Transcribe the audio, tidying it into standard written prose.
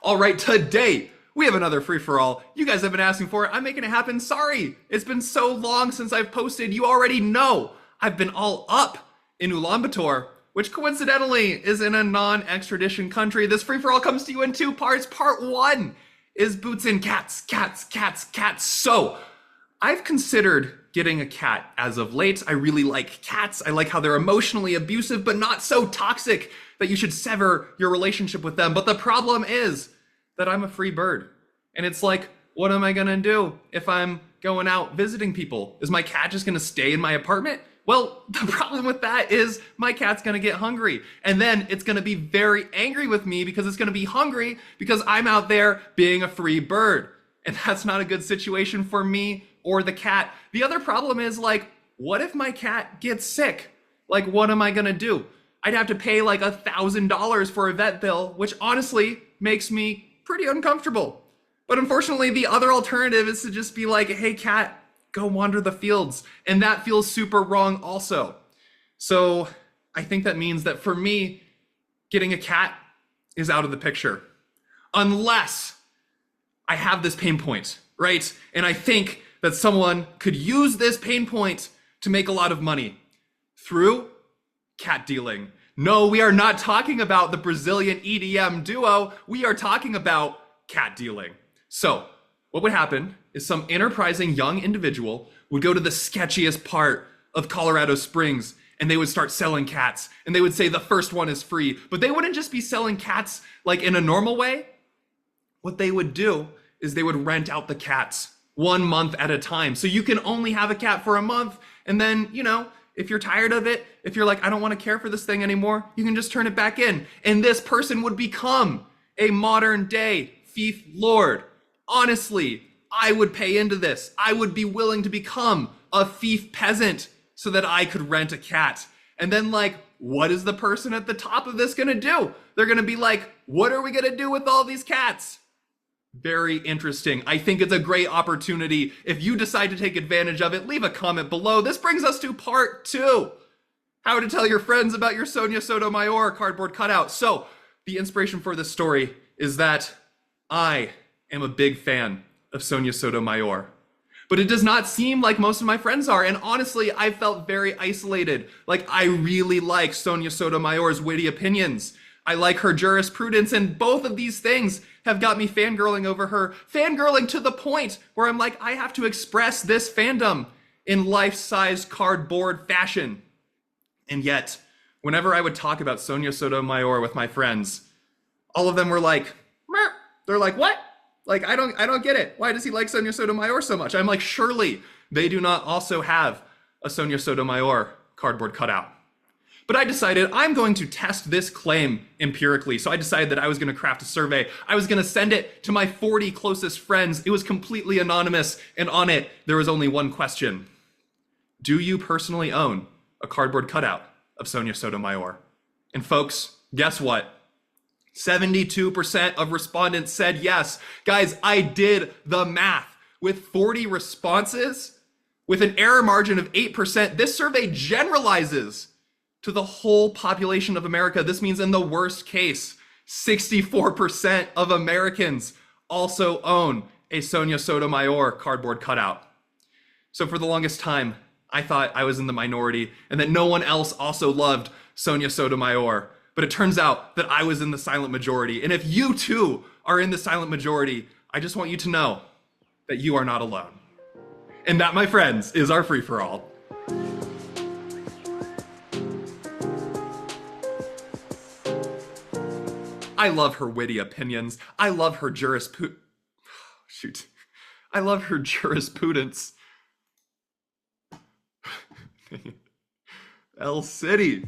All right, today we have another free-for-all. You guys have been asking for it. I'm making it happen. Sorry. It's been so long since I've posted. You already know I've been all up in Ulaanbaatar, which coincidentally is in a non-extradition country. This free-for-all comes to you in two parts. Part one is boots in cats, cats, cats, cats. So I've considered getting a cat as of late. I really like cats. I like how they're emotionally abusive, but not so toxic that you should sever your relationship with them. But the problem is that I'm a free bird. And it's like, what am I gonna do if I'm going out visiting people? Is my cat just gonna stay in my apartment? Well, the problem with that is my cat's gonna get hungry. And then it's gonna be very angry with me because it's gonna be hungry because I'm out there being a free bird. And that's not a good situation for me or the cat. The other problem is, like, what if my cat gets sick? Like, what am I gonna do? I'd have to pay like $1,000 for a vet bill, which honestly makes me pretty uncomfortable. But unfortunately, the other alternative is to just be like, hey cat, go wander the fields. And that feels super wrong also. So I think that means that for me, getting a cat is out of the picture. Unless I have this pain point, right? And I think that someone could use this pain point to make a lot of money through cat dealing. No, we are not talking about the Brazilian EDM duo. We are talking about cat dealing. So what would happen is some enterprising young individual would go to the sketchiest part of Colorado Springs and they would start selling cats. And they would say the first one is free, but they wouldn't just be selling cats like in a normal way. What they would do is they would rent out the cats 1 month at a time. So you can only have a cat for a month. And then, you know, if you're tired of it, if you're like, I don't want to care for this thing anymore, you can just turn it back in. And this person would become a modern day fief lord. Honestly, I would pay into this. I would be willing to become a fief peasant so that I could rent a cat. And then, like, what is the person at the top of this gonna do? They're gonna be like, what are we gonna do with all these cats? Very interesting. I think it's a great opportunity. If you decide to take advantage of it, leave a comment below. This brings us to part two. How to tell your friends about your Sonia Sotomayor cardboard cutout. So the inspiration for this story is that I am a big fan of Sonia Sotomayor. But it does not seem like most of my friends are. And honestly, I felt very isolated. Like, I really like Sonia Sotomayor's witty opinions. I like her jurisprudence, and both of these things have got me fangirling over her. Fangirling to the point where I'm like, I have to express this fandom in life-size cardboard fashion. And yet, whenever I would talk about Sonia Sotomayor with my friends, all of them were like, meh. They're like, what? Like, I don't get it. Why does he like Sonia Sotomayor so much? I'm like, surely they do not also have a Sonia Sotomayor cardboard cutout. But I decided I'm going to test this claim empirically. So I decided that I was going to craft a survey. I was going to send it to my 40 closest friends. It was completely anonymous. And on it, there was only one question. Do you personally own a cardboard cutout of Sonia Sotomayor? And folks, guess what? 72% of respondents said yes. Guys, I did the math. With 40 responses, with an error margin of 8%, this survey generalizes to the whole population of America. This means in the worst case, 64% of Americans also own a Sonia Sotomayor cardboard cutout. So for the longest time, I thought I was in the minority and that no one else also loved Sonia Sotomayor. But it turns out that I was in the silent majority. And if you too are in the silent majority, I just want you to know that you are not alone. And that, my friends, is our free-for-all. I love her witty opinions. I love her I love her jurisprudence. L City.